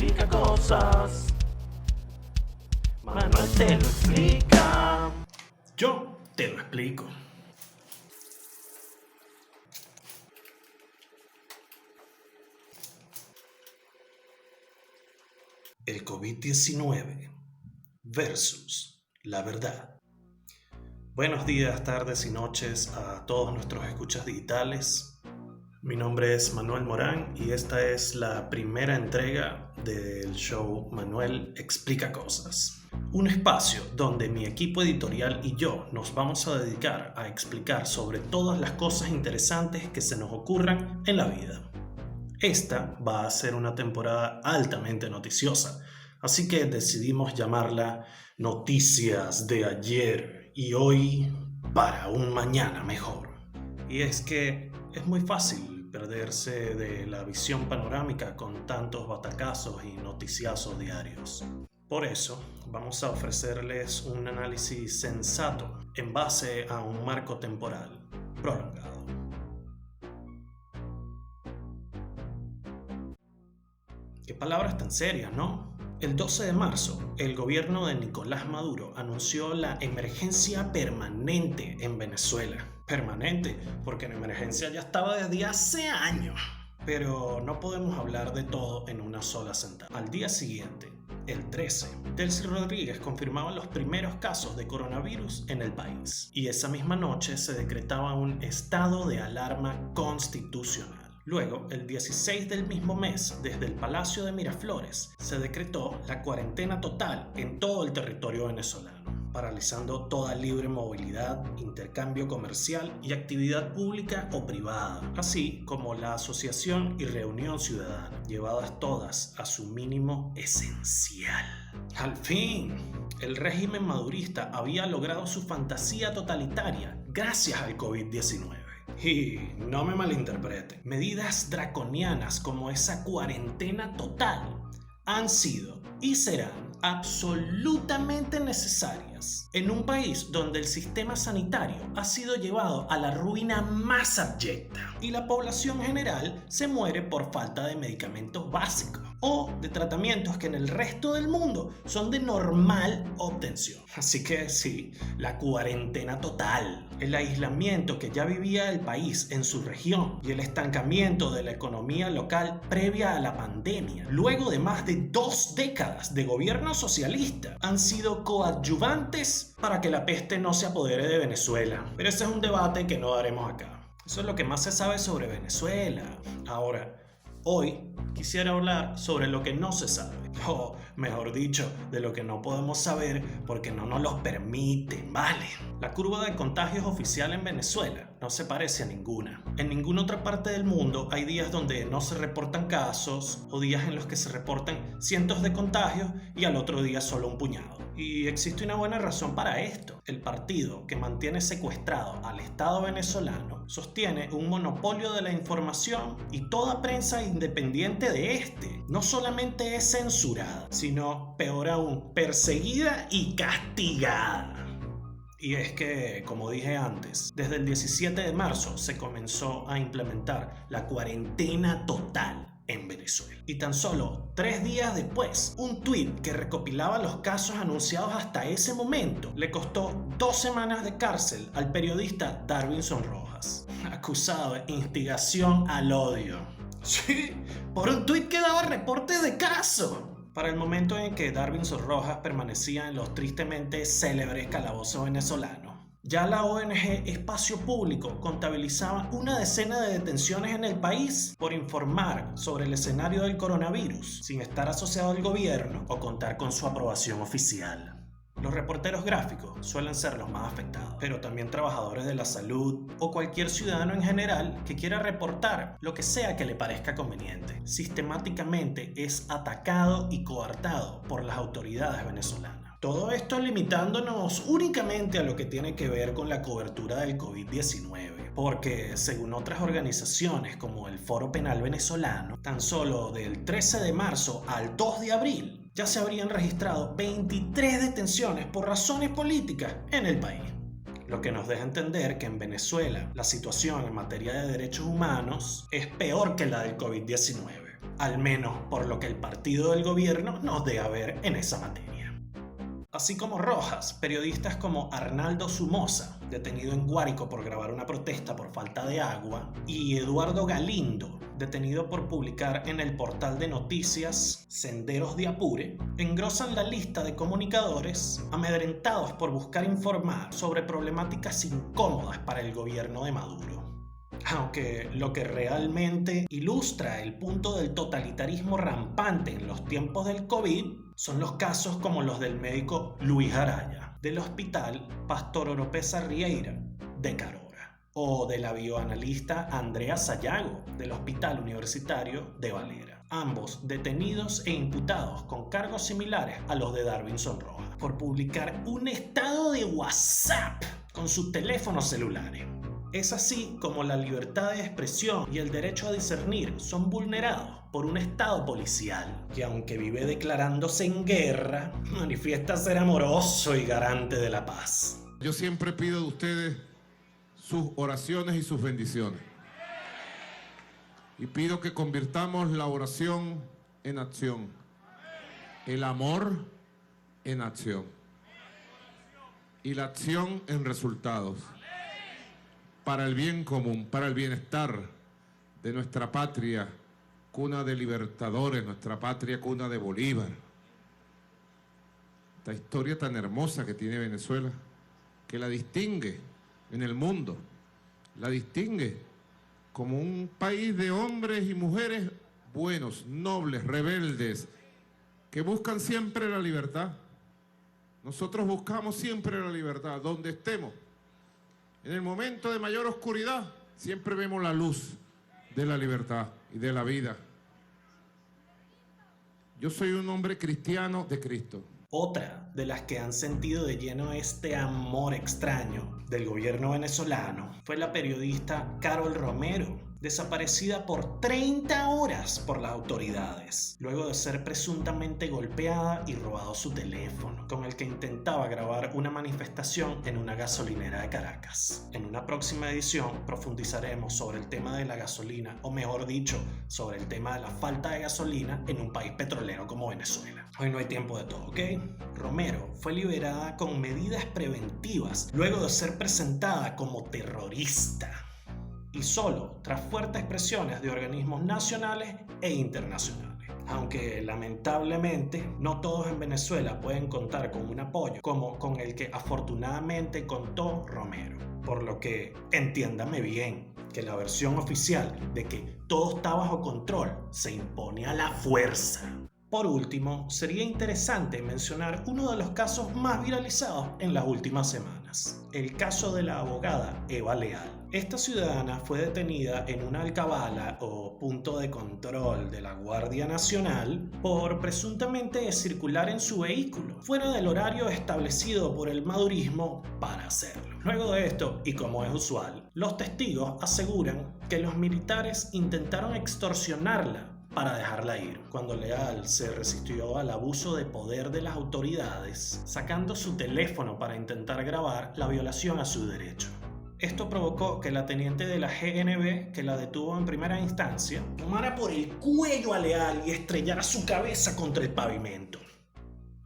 explica cosas. Manuel te lo explica. Yo te lo explico. El COVID-19 versus la verdad. Buenos días, tardes y noches a todos nuestros escuchas digitales. Mi nombre es Manuel Morán y esta es la primera entrega del show Manuel Explica Cosas. Un espacio donde mi equipo editorial y yo nos vamos a dedicar a explicar sobre todas las cosas interesantes que se nos ocurran en la vida. Esta va a ser una temporada altamente noticiosa, así que decidimos llamarla Noticias de ayer y hoy para un mañana mejor. Y es que es muy fácil perderse de la visión panorámica con tantos batacazos y noticiazos diarios. Por eso vamos a ofrecerles un análisis sensato en base a un marco temporal prolongado. Qué palabras tan serias, ¿no? El 12 de marzo, el gobierno de Nicolás Maduro anunció la emergencia permanente en Venezuela. Permanente, porque la emergencia ya estaba desde hace años. Pero no podemos hablar de todo en una sola sentada. Al día siguiente, el 13, Delcy Rodríguez confirmaba los primeros casos de coronavirus en el país. Y esa misma noche se decretaba un estado de alarma constitucional. Luego, el 16 del mismo mes, desde el Palacio de Miraflores, se decretó la cuarentena total en todo el territorio venezolano, paralizando toda libre movilidad, intercambio comercial y actividad pública o privada, así como la asociación y reunión ciudadana, llevadas todas a su mínimo esencial. Al fin, el régimen madurista había logrado su fantasía totalitaria gracias al COVID-19. Y no me malinterpreten, medidas draconianas como esa cuarentena total han sido y serán absolutamente necesarias en un país donde el sistema sanitario ha sido llevado a la ruina más abyecta y la población general se muere por falta de medicamentos básicos o de tratamientos que en el resto del mundo son de normal obtención. Así que sí, la cuarentena total, el aislamiento que ya vivía el país en su región y el estancamiento de la economía local previa a la pandemia, luego de más de 2 décadas de gobierno socialista, han sido coadyuvantes para que la peste no se apodere de Venezuela. Pero ese es un debate que no daremos acá. Eso es lo que más se sabe sobre Venezuela. Ahora, hoy quisiera hablar sobre lo que no se sabe, o mejor dicho, de lo que no podemos saber porque no nos lo permiten, ¿vale? La curva de contagios oficial en Venezuela no se parece a ninguna. En ninguna otra parte del mundo hay días donde no se reportan casos o días en los que se reportan cientos de contagios y al otro día solo un puñado. Y existe una buena razón para esto. El partido que mantiene secuestrado al Estado venezolano sostiene un monopolio de la información y toda prensa independiente de este no solamente es censurada, sino peor aún, perseguida y castigada. Y es que, como dije antes, desde el 17 de marzo se comenzó a implementar la cuarentena total en Venezuela. Y tan solo 3 días después, un tuit que recopilaba los casos anunciados hasta ese momento le costó 2 semanas de cárcel al periodista Darwinson Rojas, acusado de instigación al odio. Sí, por un tuit que daba reportes de caso. Para el momento en que Darwinson Rojas permanecía en los tristemente célebres calabozos venezolanos, ya la ONG Espacio Público contabilizaba una decena de detenciones en el país por informar sobre el escenario del coronavirus sin estar asociado al gobierno o contar con su aprobación oficial. Los reporteros gráficos suelen ser los más afectados, pero también trabajadores de la salud o cualquier ciudadano en general que quiera reportar lo que sea que le parezca conveniente. Sistemáticamente es atacado y coartado por las autoridades venezolanas. Todo esto limitándonos únicamente a lo que tiene que ver con la cobertura del COVID-19, porque según otras organizaciones como el Foro Penal Venezolano, tan solo del 13 de marzo al 2 de abril, ya se habrían registrado 23 detenciones por razones políticas en el país. Lo que nos deja entender que en Venezuela la situación en materia de derechos humanos es peor que la del COVID-19. al menos por lo que el partido del gobierno nos deja ver en esa materia. Así como Rojas, periodistas como Arnaldo Somoza, detenido en Guárico por grabar una protesta por falta de agua, y Eduardo Galindo, detenido por publicar en el portal de noticias Senderos de Apure, engrosan la lista de comunicadores amedrentados por buscar informar sobre problemáticas incómodas para el gobierno de Maduro. Aunque lo que realmente ilustra el punto del totalitarismo rampante en los tiempos del COVID son los casos como los del médico Luis Araya, del hospital Pastor Oropesa Rieira de Carora, o de la bioanalista Andrea Sayago, del Hospital Universitario de Valera, ambos detenidos e imputados con cargos similares a los de Darwinson Rojas, por publicar un estado de WhatsApp con sus teléfonos celulares. Es así como la libertad de expresión y el derecho a discernir son vulnerados por un Estado policial que, aunque vive declarándose en guerra, manifiesta ser amoroso y garante de la paz. Yo siempre pido de ustedes sus oraciones y sus bendiciones. Y pido que convirtamos la oración en acción, el amor en acción y la acción en resultados, para el bien común, para el bienestar de nuestra patria, cuna de libertadores, nuestra patria, cuna de Bolívar. Esta historia tan hermosa que tiene Venezuela, que la distingue en el mundo, la distingue como un país de hombres y mujeres buenos, nobles, rebeldes, que buscan siempre la libertad. Nosotros buscamos siempre la libertad, donde estemos. En el momento de mayor oscuridad, siempre vemos la luz de la libertad y de la vida. Yo soy un hombre cristiano de Cristo. Otra de las que han sentido de lleno este amor extraño del gobierno venezolano fue la periodista Carol Romero, desaparecida por 30 horas por las autoridades, luego de ser presuntamente golpeada y robado su teléfono, con el que intentaba grabar una manifestación en una gasolinera de Caracas. En una próxima edición profundizaremos sobre el tema de la gasolina, o mejor dicho, sobre el tema de la falta de gasolina en un país petrolero como Venezuela. Hoy no hay tiempo de todo, ¿ok? Romero fue liberada con medidas preventivas, luego de ser presentada como terrorista, y solo tras fuertes presiones de organismos nacionales e internacionales. Aunque lamentablemente no todos en Venezuela pueden contar con un apoyo como con el que afortunadamente contó Romero. Por lo que entiéndame bien que la versión oficial de que todo está bajo control se impone a la fuerza. Por último, sería interesante mencionar uno de los casos más viralizados en las últimas semanas, el caso de la abogada Eva Leal. Esta ciudadana fue detenida en una alcabala o punto de control de la Guardia Nacional por presuntamente circular en su vehículo fuera del horario establecido por el madurismo para hacerlo. Luego de esto, y como es usual, los testigos aseguran que los militares intentaron extorsionarla para dejarla ir, cuando Leal se resistió al abuso de poder de las autoridades, sacando su teléfono para intentar grabar la violación a su derecho. Esto provocó que la teniente de la GNB, que la detuvo en primera instancia, tomara por el cuello a Leal y estrellara su cabeza contra el pavimento.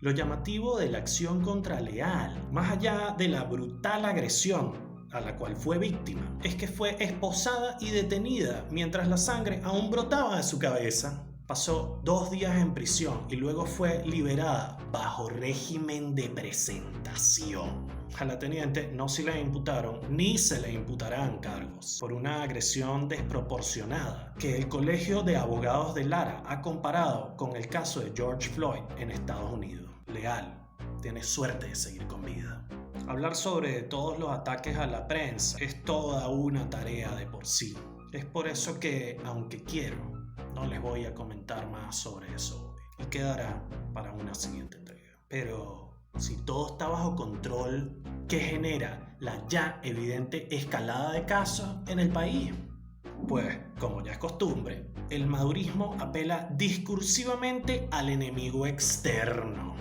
Lo llamativo de la acción contra Leal, más allá de la brutal agresión a la cual fue víctima, es que fue esposada y detenida mientras la sangre aún brotaba de su cabeza. Pasó 2 días en prisión y luego fue liberada bajo régimen de presentación. A la teniente no se le imputaron ni se le imputarán cargos por una agresión desproporcionada que el Colegio de Abogados de Lara ha comparado con el caso de George Floyd en Estados Unidos. Leal tiene suerte de seguir con vida. Hablar sobre todos los ataques a la prensa es toda una tarea de por sí. Es por eso que, aunque quiero, no les voy a comentar más sobre eso hoy y quedará para una siguiente entrega. Pero si todo está bajo control, ¿qué genera la ya evidente escalada de casos en el país? Pues, como ya es costumbre, el madurismo apela discursivamente al enemigo externo,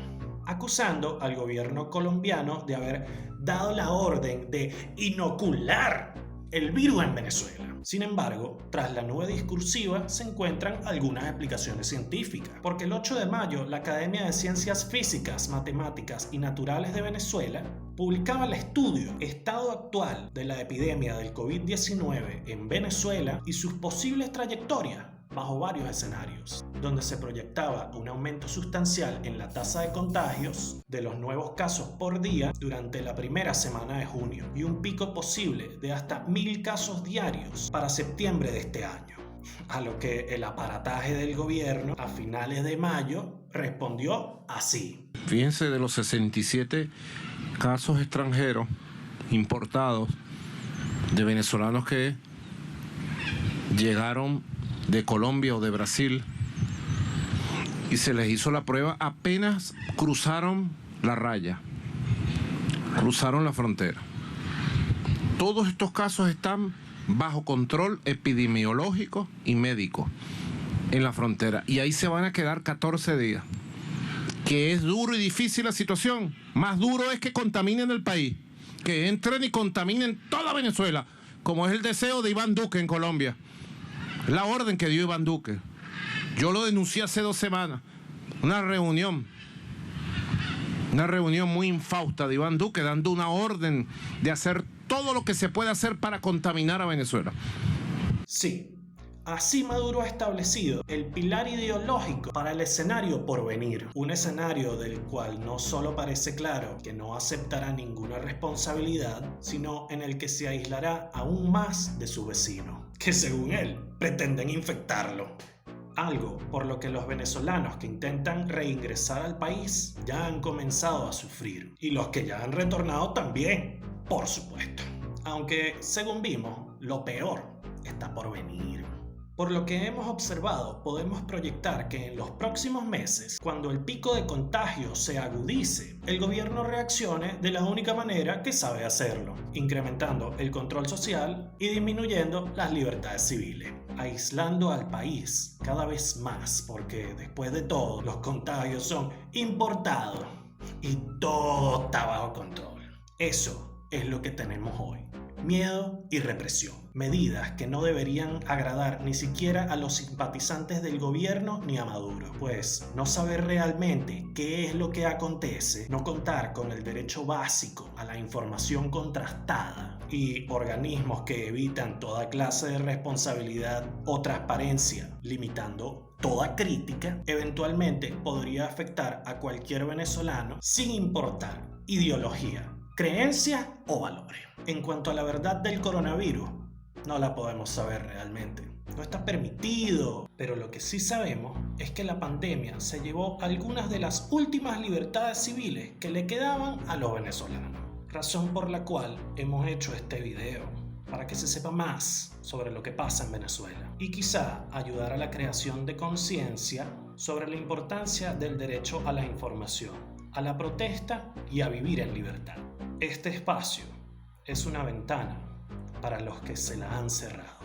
acusando al gobierno colombiano de haber dado la orden de inocular el virus en Venezuela. Sin embargo, tras la nube discursiva se encuentran algunas explicaciones científicas, porque el 8 de mayo la Academia de Ciencias Físicas, Matemáticas y Naturales de Venezuela publicaba el estudio Estado actual de la epidemia del COVID-19 en Venezuela y sus posibles trayectorias bajo varios escenarios, donde se proyectaba un aumento sustancial en la tasa de contagios de los nuevos casos por día durante la primera semana de junio y un pico posible de hasta 1.000 casos diarios para septiembre de este año. A lo que el aparataje del gobierno a finales de mayo respondió así. Fíjense, de los 67 casos extranjeros importados de venezolanos que llegaron de Colombia o de Brasil y se les hizo la prueba apenas cruzaron la raya, cruzaron la frontera. Todos estos casos están bajo control epidemiológico y médico en la frontera y ahí se van a quedar 14 días. Que es duro y difícil la situación. Más duro es que contaminen el país, que entren y contaminen toda Venezuela, como es el deseo de Iván Duque en Colombia. La orden que dio Iván Duque. Yo lo denuncié hace 2 semanas. Una reunión muy infausta de Iván Duque dando una orden de hacer todo lo que se puede hacer para contaminar a Venezuela. Sí, así Maduro ha establecido el pilar ideológico para el escenario por venir. Un escenario del cual no solo parece claro que no aceptará ninguna responsabilidad, sino en el que se aislará aún más de su vecino, que según él pretenden infectarlo. Algo por lo que los venezolanos que intentan reingresar al país ya han comenzado a sufrir. Y los que ya han retornado también, por supuesto. Aunque, según vimos, lo peor está por venir. Por lo que hemos observado, podemos proyectar que en los próximos meses, cuando el pico de contagio se agudice, el gobierno reaccione de la única manera que sabe hacerlo, incrementando el control social y disminuyendo las libertades civiles, aislando al país cada vez más, porque después de todo, los contagios son importados y todo está bajo control. Eso es lo que tenemos hoy. Miedo y represión. Medidas que no deberían agradar ni siquiera a los simpatizantes del gobierno ni a Maduro, pues no saber realmente qué es lo que acontece, no contar con el derecho básico a la información contrastada y organismos que evitan toda clase de responsabilidad o transparencia, limitando toda crítica, eventualmente podría afectar a cualquier venezolano sin importar ideología, creencias o valores. En cuanto a la verdad del coronavirus, no la podemos saber realmente. No está permitido, pero lo que sí sabemos es que la pandemia se llevó algunas de las últimas libertades civiles que le quedaban a los venezolanos. Razón por la cual hemos hecho este video, para que se sepa más sobre lo que pasa en Venezuela y quizá ayudar a la creación de conciencia sobre la importancia del derecho a la información, a la protesta y a vivir en libertad. Este espacio es una ventana para los que se la han cerrado.